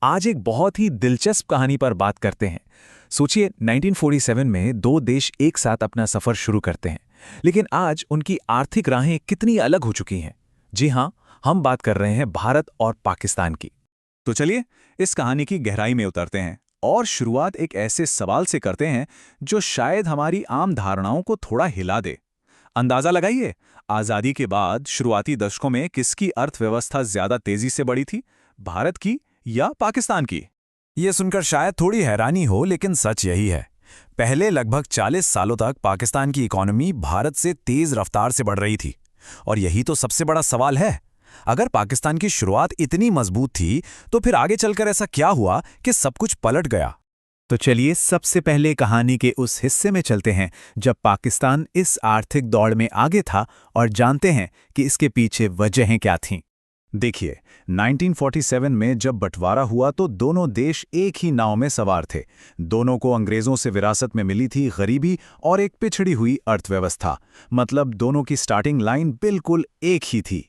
आज एक बहुत ही दिलचस्प कहानी पर बात करते हैं। सोचिए 1947 में दो देश एक साथ अपना सफर शुरू करते हैं, लेकिन आज उनकी आर्थिक राहें कितनी अलग हो चुकी हैं। जी हाँ, हम बात कर रहे हैं भारत और पाकिस्तान की। तो चलिए इस कहानी की गहराई में उतरते हैं और शुरुआत एक ऐसे सवाल से करते हैं जो शायद हमारी आम धारणाओं को थोड़ा हिला दे। अंदाजा लगाइए, आज़ादी के बाद शुरुआती दशकों में किसकी अर्थव्यवस्था ज्यादा तेजी से बढ़ी थी, भारत की या पाकिस्तान की? ये सुनकर शायद थोड़ी हैरानी हो, लेकिन सच यही है। पहले लगभग 40 सालों तक पाकिस्तान की इकोनॉमी भारत से तेज रफ्तार से बढ़ रही थी। और यही तो सबसे बड़ा सवाल है। अगर पाकिस्तान की शुरुआत इतनी मजबूत थी, तो फिर आगे चलकर ऐसा क्या हुआ कि सब कुछ पलट गया? तो चलिए सबसे पहले कहानी के उस हिस्से में चलते हैं जब पाकिस्तान इस आर्थिक दौड़ में आगे था और जानते हैं कि इसके पीछे वजहें क्या थीं। देखिए, 1947 में जब बंटवारा हुआ तो दोनों देश एक ही नाव में सवार थे। दोनों को अंग्रेजों से विरासत में मिली थी गरीबी और एक पिछड़ी हुई अर्थव्यवस्था। मतलब दोनों की स्टार्टिंग लाइन बिल्कुल एक ही थी।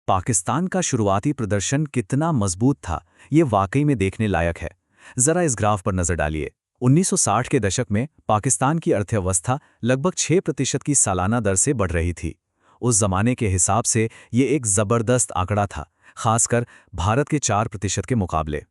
पाकिस्तान का शुरुआती प्रदर्शन कितना मजबूत था, ये वाकई में देखने लायक है। जरा इस ग्राफ पर नजर डालिए। 1960 के दशक में पाकिस्तान की अर्थव्यवस्था लगभग 6% की सालाना दर से बढ़ रही थी। उस जमाने के हिसाब से ये एक जबरदस्त आंकड़ा था, खासकर भारत के 4% के मुकाबले।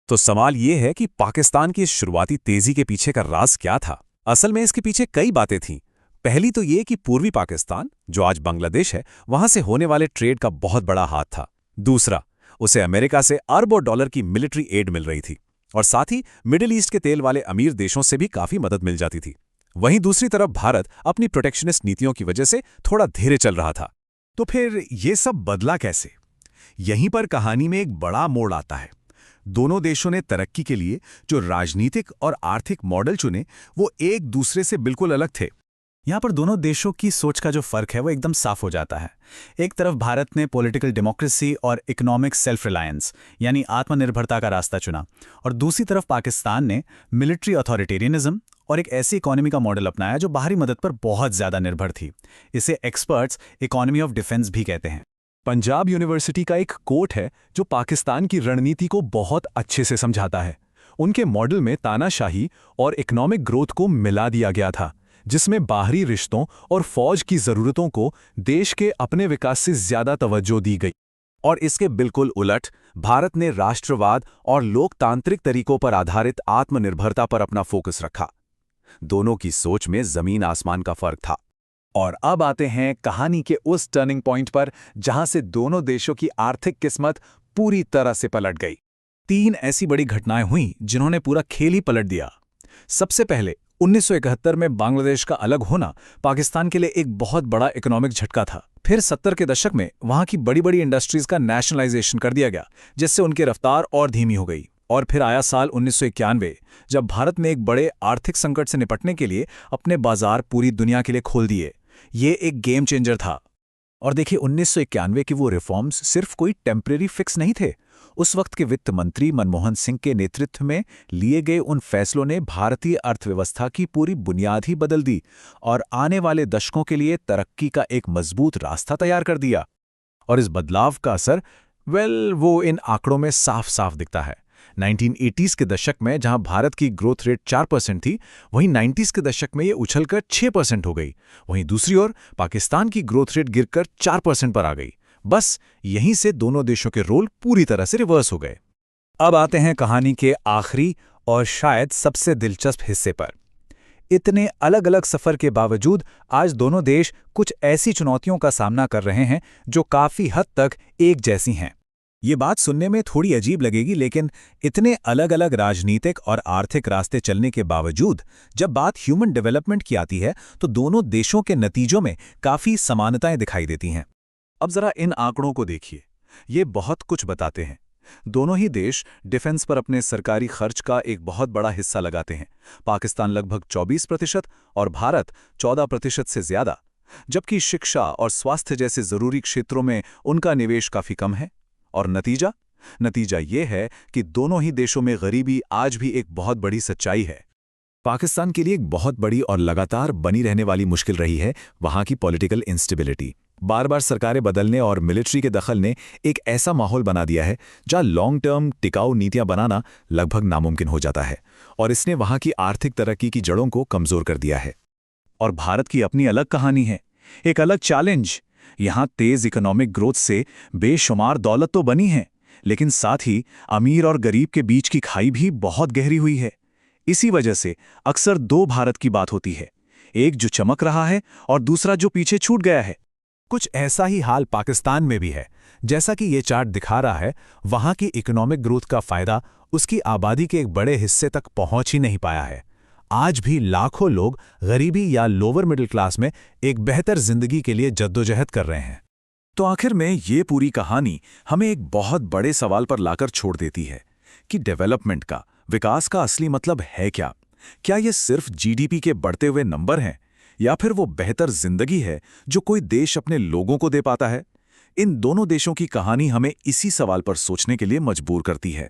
तो सवाल ये है कि पाकिस्तान की इस शुरुआती तेजी के पीछे का राज क्या था? असल में इसके पीछे कई बातें थीं। पहली तो ये कि पूर्वी पाकिस्तान, जो आज बांग्लादेश है, वहां से होने वाले ट्रेड का बहुत बड़ा हाथ था। दूसरा, उसे अमेरिका से अरबों डॉलर की मिलिट्री एड मिल रही थी और साथ ही मिडिल ईस्ट के तेल वाले अमीर देशों से भी काफी मदद मिल जाती थी। वहीं दूसरी तरफ भारत अपनी प्रोटेक्शनिस्ट नीतियों की वजह से थोड़ा धीरे चल रहा था। तो फिर ये सब बदला कैसे? यहीं पर कहानी में एक बड़ा मोड़ आता है। दोनों देशों ने तरक्की के लिए जो राजनीतिक और आर्थिक मॉडल चुने, वो एक दूसरे से बिल्कुल अलग थे। यहाँ पर दोनों देशों की सोच का जो फर्क है वो एकदम साफ हो जाता है। एक तरफ भारत ने पॉलिटिकल डेमोक्रेसी और इकोनॉमिक सेल्फ रिलायंस यानी आत्मनिर्भरता का रास्ता चुना, और दूसरी तरफ पाकिस्तान ने मिलिट्री अथॉरिटेरियनिज्म और एक ऐसी इकोनॉमी का मॉडल अपनाया जो बाहरी मदद पर बहुत ज़्यादा निर्भर थी। इसे एक्सपर्ट्स इकोनॉमी ऑफ डिफेंस भी कहते हैं। पंजाब यूनिवर्सिटी का एक कोट है जो पाकिस्तान की रणनीति को बहुत अच्छे से समझाता है। उनके मॉडल में तानाशाही और इकोनॉमिक ग्रोथ को मिला दिया गया था, जिसमें बाहरी रिश्तों और फौज की जरूरतों को देश के अपने विकास से ज्यादा तवज्जो दी गई। और इसके बिल्कुल उलट भारत ने राष्ट्रवाद और लोकतांत्रिक तरीकों पर आधारित आत्मनिर्भरता पर अपना फोकस रखा। दोनों की सोच में जमीन आसमान का फर्क था। और अब आते हैं कहानी के उस टर्निंग पॉइंट पर जहां से दोनों देशों की आर्थिक किस्मत पूरी तरह से पलट गई। 3 ऐसी बड़ी घटनाएं हुईं जिन्होंने पूरा खेल ही पलट दिया। सबसे पहले 1971 में बांग्लादेश का अलग होना पाकिस्तान के लिए एक बहुत बड़ा इकोनॉमिक झटका था। फिर 70 के दशक में वहां की बड़ी बड़ी इंडस्ट्रीज का नेशनलाइजेशन कर दिया गया, जिससे उनकी रफ्तार और धीमी हो गई। और फिर आया साल 1991, जब भारत ने एक बड़े आर्थिक संकट से निपटने के लिए अपने बाजार पूरी दुनिया के लिए खोल दिए। ये एक गेम चेंजर था। और देखिए, 1991 के वो रिफॉर्म्स सिर्फ कोई टेम्परेरी फिक्स नहीं थे। उस वक्त के वित्त मंत्री मनमोहन सिंह के नेतृत्व में लिए गए उन फैसलों ने भारतीय अर्थव्यवस्था की पूरी बुनियाद ही बदल दी और आने वाले दशकों के लिए तरक्की का एक मजबूत रास्ता तैयार कर दिया। और इस बदलाव का असर वो इन आंकड़ों में साफ साफ दिखता है। 1980s के दशक में जहां भारत की ग्रोथ रेट 4% थी, वहीं 90s के दशक में ये उछलकर 6% हो गई। वहीं दूसरी ओर पाकिस्तान की ग्रोथ रेट गिरकर 4% पर आ गई। बस यहीं से दोनों देशों के रोल पूरी तरह से रिवर्स हो गए। अब आते हैं कहानी के आखिरी और शायद सबसे दिलचस्प हिस्से पर। इतने अलग अलग सफर के बावजूद आज दोनों देश कुछ ऐसी चुनौतियों का सामना कर रहे हैं जो काफी हद तक एक जैसी हैं। ये बात सुनने में थोड़ी अजीब लगेगी, लेकिन इतने अलग अलग राजनीतिक और आर्थिक रास्ते चलने के बावजूद जब बात ह्यूमन डेवलपमेंट की आती है तो दोनों देशों के नतीजों में काफी समानताएं दिखाई देती हैं। अब जरा इन आंकड़ों को देखिए, ये बहुत कुछ बताते हैं। दोनों ही देश डिफेंस पर अपने सरकारी खर्च का एक बहुत बड़ा हिस्सा लगाते हैं। पाकिस्तान लगभग 24% और भारत 14% से ज्यादा, जबकि शिक्षा और स्वास्थ्य जैसे जरूरी क्षेत्रों में उनका निवेश काफी कम है। और नतीजा ये है कि दोनों ही देशों में गरीबी आज भी एक बहुत बड़ी सच्चाई है। पाकिस्तान के लिए एक बहुत बड़ी और लगातार बनी रहने वाली मुश्किल रही है वहां की पॉलिटिकल इंस्टेबिलिटी। बार बार सरकारें बदलने और मिलिट्री के दखल ने एक ऐसा माहौल बना दिया है जहां लॉन्ग टर्म टिकाऊ नीतियां बनाना लगभग नामुमकिन हो जाता है, और इसने वहां की आर्थिक तरक्की की जड़ों को कमजोर कर दिया है। और भारत की अपनी अलग कहानी है, एक अलग चैलेंज। यहां तेज इकोनॉमिक ग्रोथ से बेशुमार दौलत तो बनी है, लेकिन साथ ही अमीर और गरीब के बीच की खाई भी बहुत गहरी हुई है। इसी वजह से अक्सर दो भारत की बात होती है, एक जो चमक रहा है और दूसरा जो पीछे छूट गया है। कुछ ऐसा ही हाल पाकिस्तान में भी है। जैसा कि ये चार्ट दिखा रहा है, वहां की इकोनॉमिक ग्रोथ का फायदा उसकी आबादी के एक बड़े हिस्से तक पहुंच ही नहीं पाया है। आज भी लाखों लोग गरीबी या लोअर मिडिल क्लास में एक बेहतर जिंदगी के लिए जद्दोजहद कर रहे हैं। तो आखिर में ये पूरी कहानी हमें एक बहुत बड़े सवाल पर लाकर छोड़ देती है कि डेवलपमेंट का, विकास का असली मतलब है क्या? क्या ये सिर्फ जीडीपी के बढ़ते हुए नंबर हैं, या फिर वो बेहतर जिंदगी है जो कोई देश अपने लोगों को दे पाता है? इन दोनों देशों की कहानी हमें इसी सवाल पर सोचने के लिए मजबूर करती है।